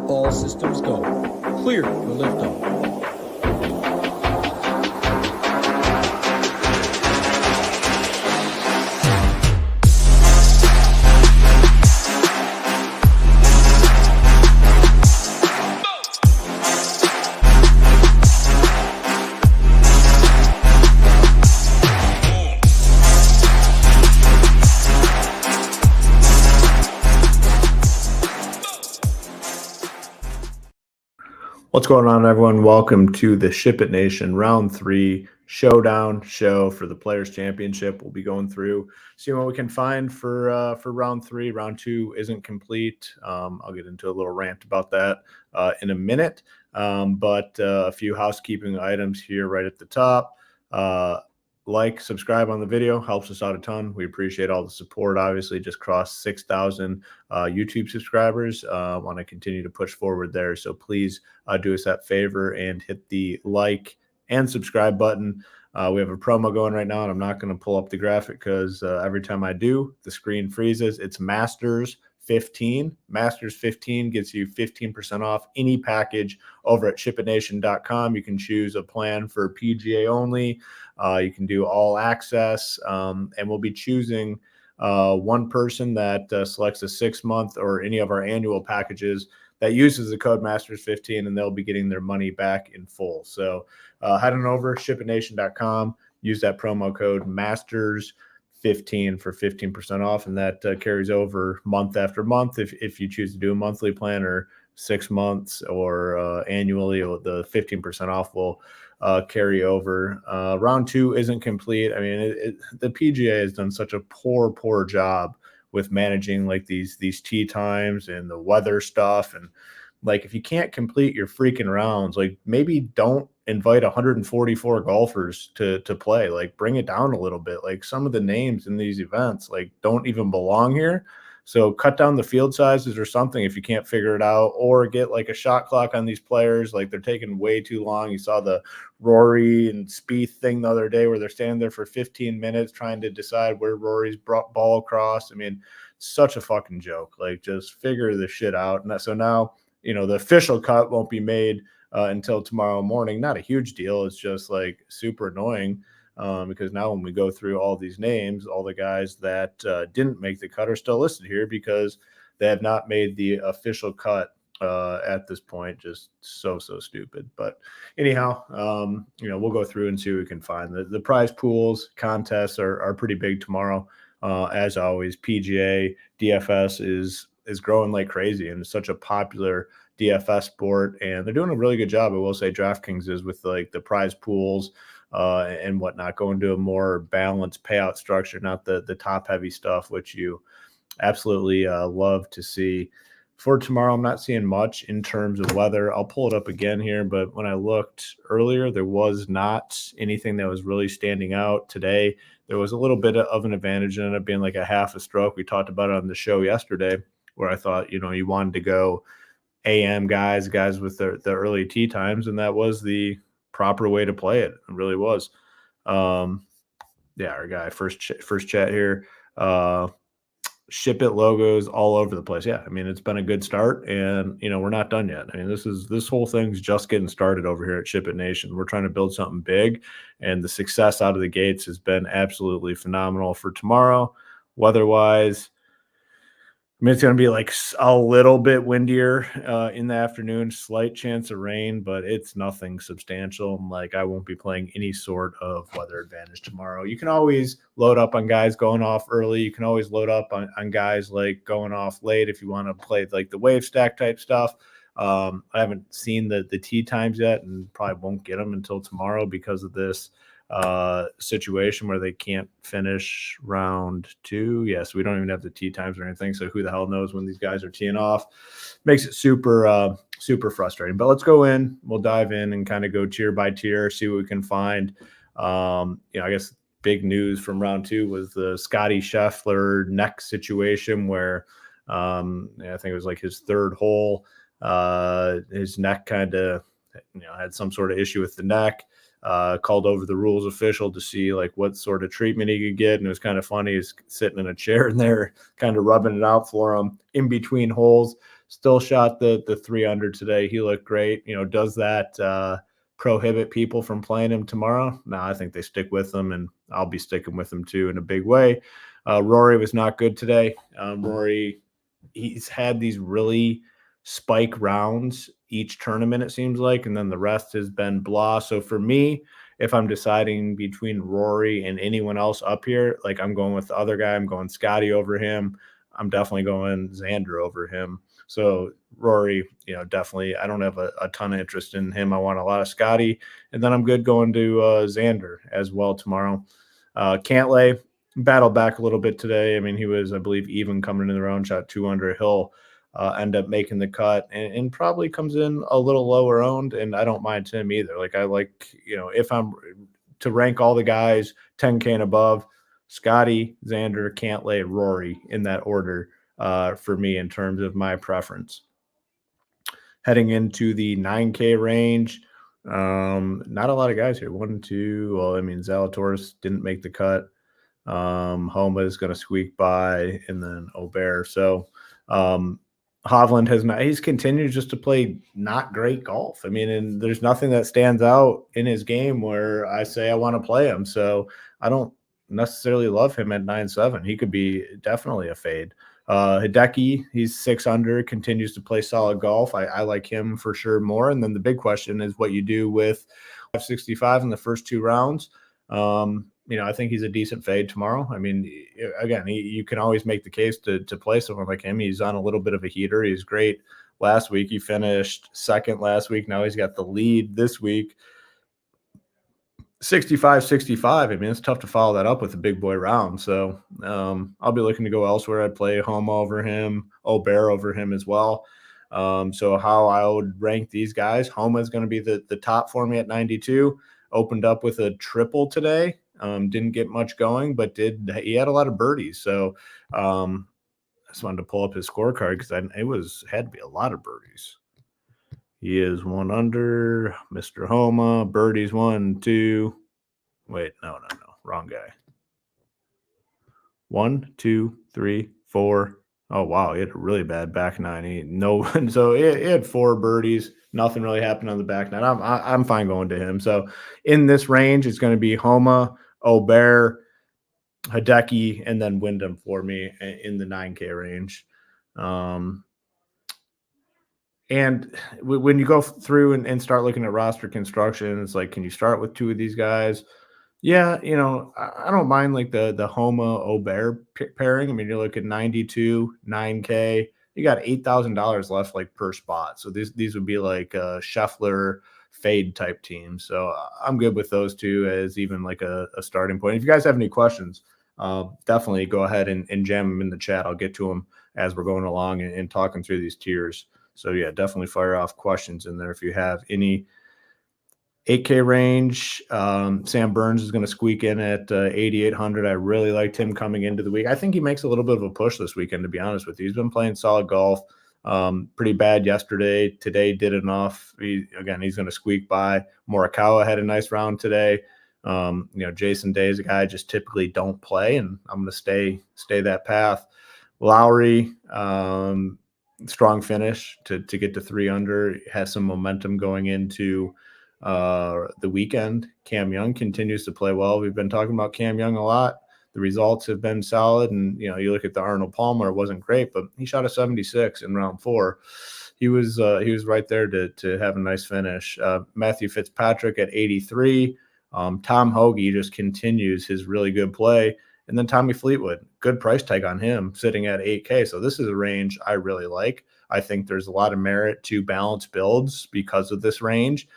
All systems go. Clear for liftoff. What's going on, everyone? Welcome to the SHIPIT Nation Round 3 Showdown show for the Players Championship. We'll be going through, seeing what we can find for Round 3. Round 2 isn't complete. I'll get into a little rant about that in a minute. But a few housekeeping items here right at the top. Like, subscribe on the video, helps us out a ton. We appreciate all the support. Obviously, just crossed 6,000 YouTube subscribers. Want to continue to push forward there. So please do us that favor and hit the like and subscribe button. We have a promo going right now, and I'm not going to pull up the graphic because every time I do, the screen freezes. It's Masters 15. Masters 15 gets you 15% off any package over at shipitnation.com. You can choose a plan for PGA only. You can do all access, and we'll be choosing one person that selects a 6-month or any of our annual packages that uses the code Masters15, and they'll be getting their money back in full. So head on over shipitnation.com, use that promo code Masters15 for 15% off, and that carries over month after month. If you choose to do a monthly plan or 6 months or annually, the 15% off will carry over. Round 2 isn't complete. I mean, the PGA has done such a poor job with managing like these tee times and the weather stuff. And like, if you can't complete your freaking rounds, like maybe don't invite 144 golfers to play. Like, bring it down a little bit. Like, some of the names in these events like don't even belong here. So cut down the field sizes or something if you can't figure it out, or get like a shot clock on these players. Like, they're taking way too long. You saw the Rory and Spieth thing the other day where they're standing there for 15 minutes trying to decide where Rory's ball across. I mean, such a fucking joke. Like, just figure this shit out. And so now, you know, the official cut won't be made until tomorrow morning. Not a huge deal. It's just like super annoying. Because now when we go through all these names, all the guys that didn't make the cut are still listed here because they have not made the official cut at this point. Just so stupid. But anyhow, you know, we'll go through and see what we can find. The prize pools, contests are pretty big tomorrow. As always, PGA DFS is growing like crazy, and it's such a popular DFS sport, and they're doing a really good job. I will say DraftKings is with like the prize pools and whatnot, going to a more balanced payout structure, not the top heavy stuff, which you absolutely love to see. For tomorrow, I'm not seeing much in terms of weather. I'll pull it up again here, but when I looked earlier, there was not anything that was really standing out. Today, there was a little bit of an advantage. It ended up being like a half a stroke. We talked about it on the show yesterday, where I thought, you know, you wanted to go AM guys with the early tee times, and that was the proper way to play it. It really was. Yeah, our guy, first chat here. SHIPIT logos all over the place. Yeah, I mean, it's been a good start, and you know, we're not done yet. I mean, this whole thing's just getting started over here at SHIPIT Nation. We're trying to build something big, and the success out of the gates has been absolutely phenomenal. For tomorrow, weather-wise, I mean, it's going to be like a little bit windier in the afternoon, slight chance of rain, but it's nothing substantial. Like, I won't be playing any sort of weather advantage tomorrow. You can always load up on guys going off early. You can always load up on guys like going off late if you want to play like the wave stack type stuff. I haven't seen the tee times yet, and probably won't get them until tomorrow because of this situation where they can't finish round 2. Yes, we don't even have the tee times or anything, so who the hell knows when these guys are teeing off. Makes it super frustrating. But let's go in, we'll dive in and kind of go tier by tier, see what we can find. You know, I guess big news from round 2 was the Scotty Scheffler neck situation where I think it was like his third hole, his neck kind of, you know, had some sort of issue with the neck. Called over the rules official to see like what sort of treatment he could get. And it was kind of funny. He's sitting in a chair in there, kind of rubbing it out for him in between holes. still shot the 3-under today. He looked great. Does that prohibit people from playing him tomorrow? No, I think they stick with him, and I'll be sticking with him too in a big way. Rory was not good today. Rory, he's had these really spike rounds each tournament, it seems like, and then the rest has been blah. So for me, if I'm deciding between Rory and anyone else up here, like I'm going with the other guy, I'm going Scotty over him. I'm definitely going Xander over him. So Rory, definitely, I don't have a ton of interest in him. I want a lot of Scotty, and then I'm good going to Xander as well tomorrow. Cantlay battled back a little bit today. I mean, he was, I believe, even coming into the round, shot 2 under. He'll end up making the cut and probably comes in a little lower owned, and I don't mind him either. Like I like, if I'm to rank all the guys 10K and above, Scotty, Xander, Cantlay, Rory in that order for me in terms of my preference. Heading into the 9K range, not a lot of guys here. 1, 2. Well, I mean, Zalatoris didn't make the cut. Homa is going to squeak by, and then Aubert. So Hovland has not. He's continued just to play not great golf. I mean, and there's nothing that stands out in his game where I say I want to play him. So I don't necessarily love him at 9-7. He could be definitely a fade. Hideki, he's 6 under, continues to play solid golf. I like him for sure more. And then the big question is what you do with 565 in the first 2 rounds. I think he's a decent fade tomorrow. I mean, again, you can always make the case to play someone like him. He's on a little bit of a heater. He's great last week. He finished second last week. Now he's got the lead this week. 65-65. I mean, it's tough to follow that up with a big boy round. So I'll be looking to go elsewhere. I'd play Homa over him, Aubert over him as well. So how I would rank these guys, Homa is going to be the top for me at 92. Opened up with a triple today. Didn't get much going, but he had a lot of birdies. So I just wanted to pull up his scorecard because it had to be a lot of birdies. He is 1 under, Mr. Homa. Birdies 1, 2. Wait, no, wrong guy. 1, 2, 3, 4. Oh wow, he had a really bad back nine. So he had 4 birdies. Nothing really happened on the back nine. I'm fine going to him. So in this range, it's going to be Homa, Aubert, Hideki, and then Wyndham for me in the 9K range. And when you go through and start looking at roster construction, it's like, can you start with 2 of these guys? Yeah, I don't mind like the Homa Aubert pairing. I mean, you look at 92, 9K, you got $8,000 left like per spot. So these would be like Scheffler fade type teams. So I'm good with those 2 as even like a starting point. If you guys have any questions, definitely go ahead and jam them in the chat. I'll get to them as we're going along and talking through these tiers. So yeah, definitely fire off questions in there if you have any. 8K range, Sam Burns is going to squeak in at 8,800. I really liked him coming into the week. I think he makes a little bit of a push this weekend, to be honest with you. He's been playing solid golf. Pretty bad yesterday. Today did enough. He's going to squeak by. Morikawa had a nice round today. Jason Day is a guy I just typically don't play, and I'm going to stay that path. Lowry, strong finish to get to 3 under, has some momentum going into the weekend. Cam Young continues to play well. We've been talking about Cam Young a lot. The results have been solid, and you look at the Arnold Palmer, it wasn't great, but he shot a 76 in round 4. He was right there to have a nice finish. Matthew Fitzpatrick at 83. Tom Hoge just continues his really good play. And then Tommy Fleetwood, good price tag on him, sitting at 8K. So this is a range I really like. I think there's a lot of merit to balanced builds because of this range.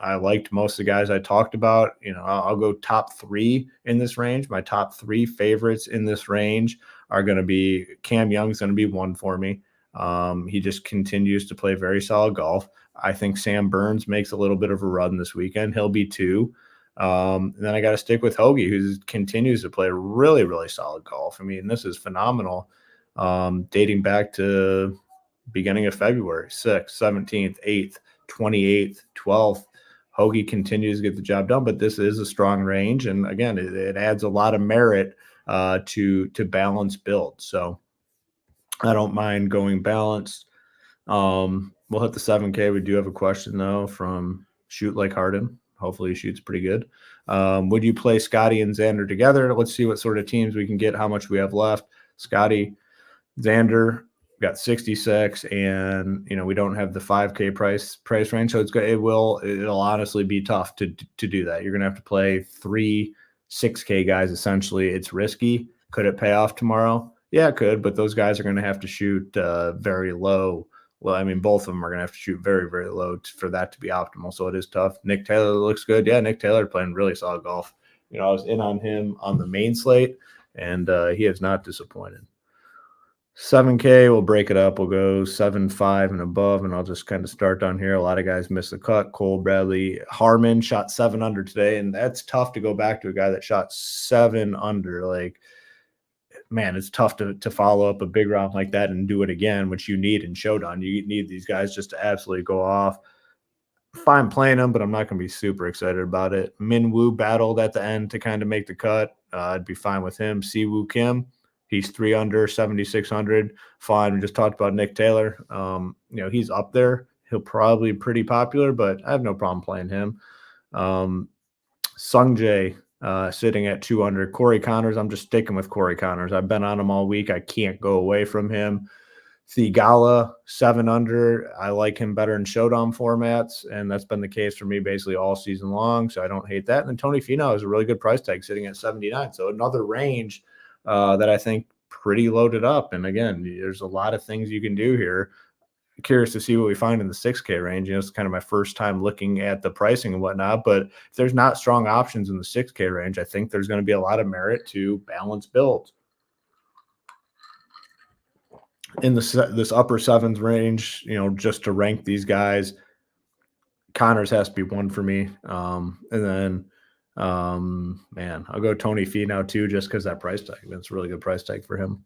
I liked most of the guys I talked about. I'll go top 3 in this range. My top 3 favorites in this range are going to be Cam Young's going to be 1 for me. He just continues to play very solid golf. I think Sam Burns makes a little bit of a run this weekend. He'll be 2. And then I got to stick with Hoge, who continues to play really, really solid golf. I mean, this is phenomenal. Dating back to beginning of February, 6th, 17th, 8th, 28th, 12th. Hoge continues to get the job done, but this is a strong range. And again, it adds a lot of merit to balance build. So I don't mind going balanced. We'll hit the 7K. We do have a question, though, from Shoot Like Harden. Hopefully he shoots pretty good. Would you play Scotty and Xander together? Let's see what sort of teams we can get, how much we have left. Scotty, Xander got 66, and we don't have the 5K price range, so it'll honestly be tough to do that. You're gonna have to play 3 6K guys essentially. It's risky. Could it pay off tomorrow? Yeah, it could, but those guys are gonna have to shoot very low. Well, I mean, both of them are gonna have to shoot very, very low for that to be optimal. So it is tough. Nick Taylor looks good. Yeah, Nick Taylor playing really solid golf. I was in on him on the main slate, and he has not disappointed. 7K, we'll break it up. We'll go 7.5 and above, and I'll just kind of start down here. A lot of guys missed the cut. Cole, Bradley, Harmon shot 7 under today, and that's tough to go back to a guy that shot 7 under. Like, man, it's tough to follow up a big round like that and do it again, which you need in Showdown. You need these guys just to absolutely go off. Fine playing them, but I'm not going to be super excited about it. Min Woo battled at the end to kind of make the cut. I'd be fine with him. Si Woo Kim, he's 3 under, 7,600. Fine. We just talked about Nick Taylor. He's up there. He'll probably be pretty popular, but I have no problem playing him. Sung Jae sitting at 2 under. Corey Connors, I'm just sticking with Corey Connors. I've been on him all week. I can't go away from him. Thigala, 7 under. I like him better in Showdown formats, and that's been the case for me basically all season long, so I don't hate that. And then Tony Finau is a really good price tag sitting at 79. So another range that I think pretty loaded up. And again, there's a lot of things you can do here. Curious to see what we find in the 6K range. It's kind of my first time looking at the pricing and whatnot, but if there's not strong options in the 6K range, I think there's going to be a lot of merit to balanced builds. In this upper 7s range, just to rank these guys, Connors has to be 1 for me. And then, I'll go Tony Finau too, just because that price tag. It's a really good price tag for him.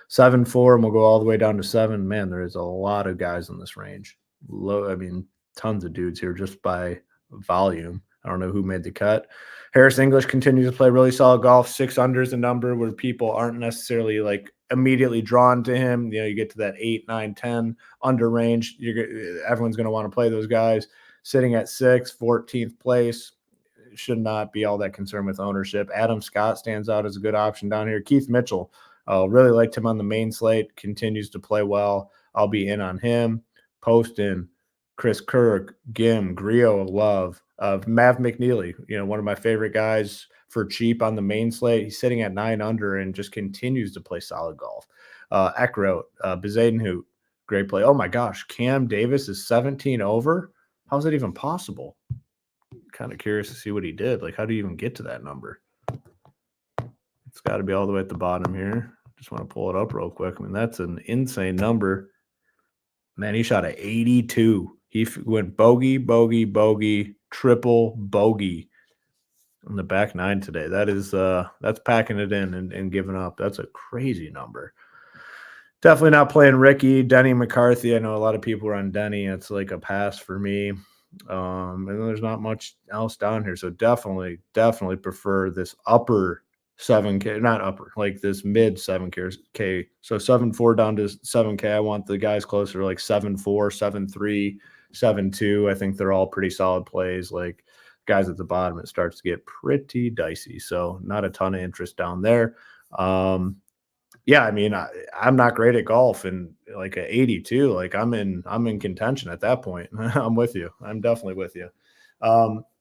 7.4, and we'll go all the way down to 7. Man, there is a lot of guys in this range. Tons of dudes here just by volume. I don't know who made the cut. Harris English continues to play really solid golf. 6 under is a number where people aren't necessarily like immediately drawn to him. You get to that 8, 9, 10 under range. Everyone's going to want to play those guys. Sitting at 6, 14th place. Should not be all that concerned with ownership. Adam Scott stands out as a good option down here. Keith Mitchell, really liked him on the main slate. Continues to play well. I'll be in on him. Poston, Chris Kirk, Gim, Griot, Love, Mav McNeely, one of my favorite guys for cheap on the main slate. He's sitting at 9 under and just continues to play solid golf. Eckroat, Bezadenhout, great play. Oh my gosh, Cam Davis is 17 over. How's that even possible? Kind of curious to see what he did. Like, how do you even get to that number? It's got to be all the way at the bottom here. Just want to pull it up real quick. I mean, that's an insane number. Man, he shot at 82. He went bogey, bogey, bogey, triple bogey on the back 9 today. That is that's packing it in and giving up. That's a crazy number. Definitely not playing Ricky. Denny McCarthy. I know a lot of people are on Denny. It's like a pass for me. And there's not much else down here. So definitely prefer this upper 7K, not upper, like this mid 7K. So 7.4 down to 7K. I want the guys closer to like 7.4, 7.3, 7.2. I think they're all pretty solid plays. Like guys at the bottom, it starts to get pretty dicey. So not a ton of interest down there. Yeah, I mean, I'm not great at golf, and like at 82, like I'm in contention at that point. I'm with you. I'm definitely with you.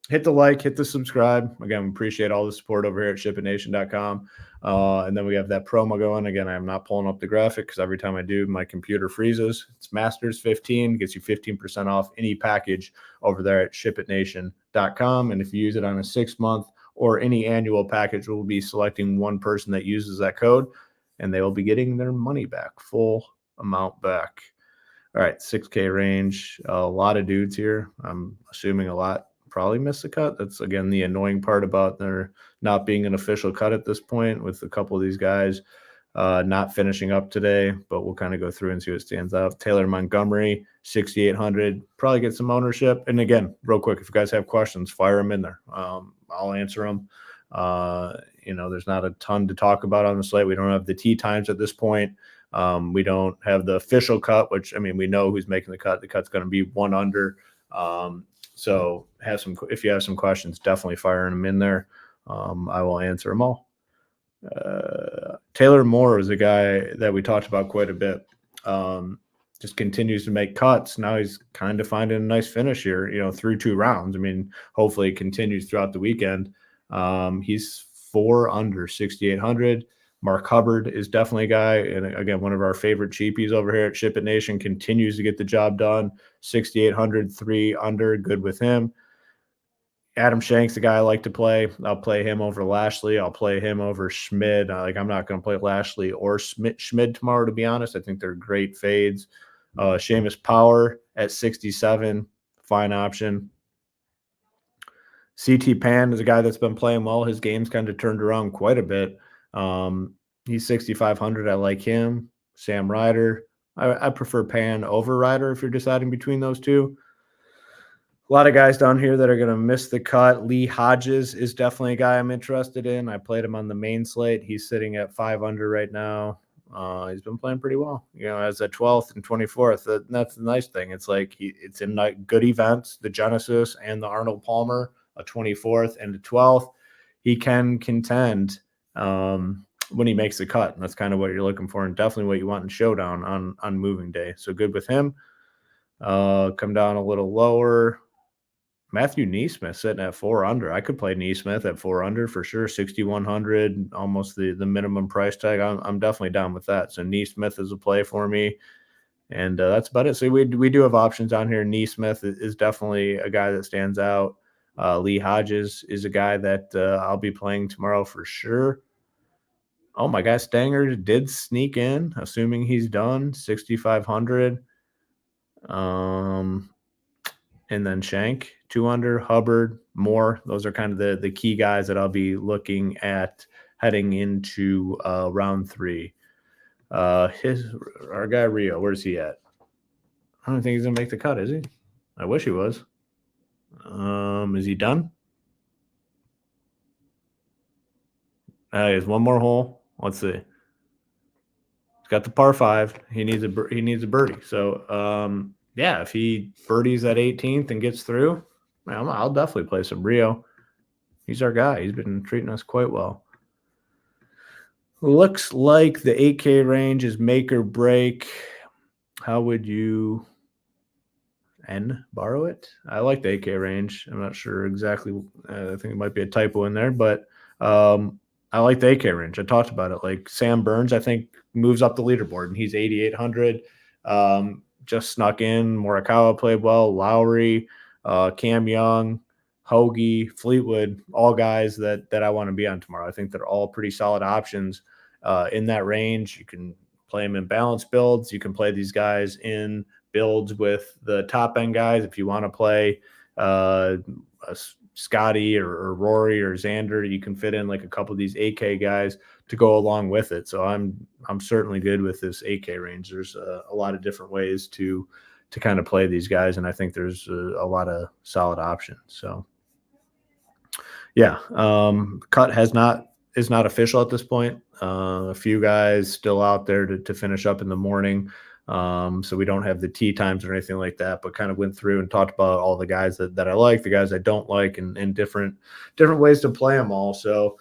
Hit the like, hit the subscribe. Again, we appreciate all the support over here at SHIPITNation.com. And then we have that promo going. Again, I'm not pulling up the graphic because every time I do, my computer freezes. It's Masters 15, gets you 15% off any package over there at SHIPITNation.com. And if you use it on a 6-month or any annual package, we'll be selecting one person that uses that code, and they will be getting their money back, full amount back. All right, 6K range. A lot of dudes here. I'm assuming a lot probably missed the cut. That's, again, the annoying part about there not being an official cut at this point, with a couple of these guys not finishing up today. But we'll kind of go through and see what stands out. Taylor Montgomery, 6,800. Probably get some ownership. And again, real quick, if you guys have questions, fire them in there. I'll answer them. There's not a ton to talk about on the slate. We don't have the tee times at this point. We don't have the official cut, which, I mean, we know who's making the cut. The cut's going to be 1 under. So if you have some questions, definitely fire them in there. I will answer them all. Taylor Moore is a guy that we talked about quite a bit. Just continues to make cuts. Now he's kind of finding a nice finish here, through 2 rounds. I mean, hopefully it continues throughout the weekend. He's 4 under 6,800. Mark Hubbard is definitely a guy, and again, one of our favorite cheapies over here at SHIPIT Nation, continues to get the job done. 6,800, 3 under, good with him. Adam Shank's the guy I like to play. I'll play him over Lashley. I'll play him over Schmid. I'm not going to play Lashley or Schmid tomorrow, to be honest. I think they're great fades. Seamus Power at 67, fine option. CT Pan is a guy that's been playing well. His game's kind of turned around quite a bit. He's 6,500. I like him. Sam Ryder. I prefer Pan over Ryder if you're deciding between those two. A lot of guys down here that are going to miss the cut. Lee Hodges is definitely a guy I'm interested in. I played him on the main slate. He's sitting at 5 under right now. He's been playing pretty well, as a 12th and 24th. That's the nice thing. It's like it's in good events, the Genesis and the Arnold Palmer, a 24th and a 12th. He can contend when he makes the cut. And that's kind of what you're looking for, and definitely what you want in Showdown on moving day. So good with him. Come down a little lower. Matthew Neesmith sitting at 4 under. I could play Neesmith at 4 under for sure. 6,100, almost the minimum price tag. I'm definitely down with that. So Neesmith is a play for me, and that's about it. So we do have options on here. Neesmith is definitely a guy that stands out. Lee Hodges is a guy that I'll be playing tomorrow for sure. Oh, my guy Stanger did sneak in, assuming he's done. 6,500. And then Shank, 2 under, Hubbard, Moore. Those are kind of the key guys that I'll be looking at heading into round 3. Our guy Rio, where's he at? I don't think he's going to make the cut, is he? I wish he was. Is he done? He has one more hole. Let's see. He's got the par 5. He needs a birdie. So, yeah, if he birdies at 18th and gets through, I'll definitely play some Rio. He's our guy. He's been treating us quite well. Looks like the 8K range is make or break. How would you borrow it? I like the 8K range. I'm not sure exactly. I think it might be a typo in there, but I like the 8K range. I talked about it. Like Sam Burns, I think, moves up the leaderboard, and he's 8,800. Just snuck in. Morikawa played well. Lowry, Cam Young, Hoagie, Fleetwood, all guys that I want to be on tomorrow. I think they're all pretty solid options in that range. You can play them in balanced builds. You can play these guys in builds with the top end guys. If you want to play a Scotty or Rory or Xander, you can fit in like a couple of these 8K guys to go along with it. So I'm certainly good with this 8K range. There's a lot of different ways to kind of play these guys, and I think there's a lot of solid options. So yeah, cut is not official at this point. A few guys still out there to finish up in the morning. So we don't have the tee times or anything like that, but kind of went through and talked about all the guys that I like, the guys I don't like, and different ways to play them all. So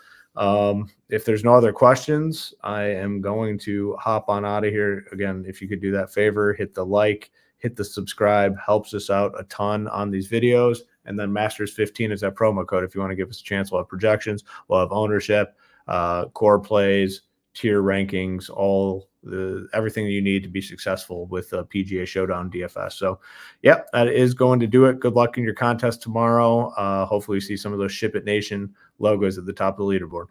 if there's no other questions, I am going to hop on out of here. Again, if you could do that favor, hit the like, hit the subscribe, helps us out a ton on these videos. And then Masters15 is that promo code. If you want to give us a chance, we'll have projections, we'll have ownership, core plays, tier rankings, everything that you need to be successful with PGA Showdown DFS. So, yep, that is going to do it. Good luck in your contest tomorrow. Hopefully, you see some of those SHIPIT Nation logos at the top of the leaderboard.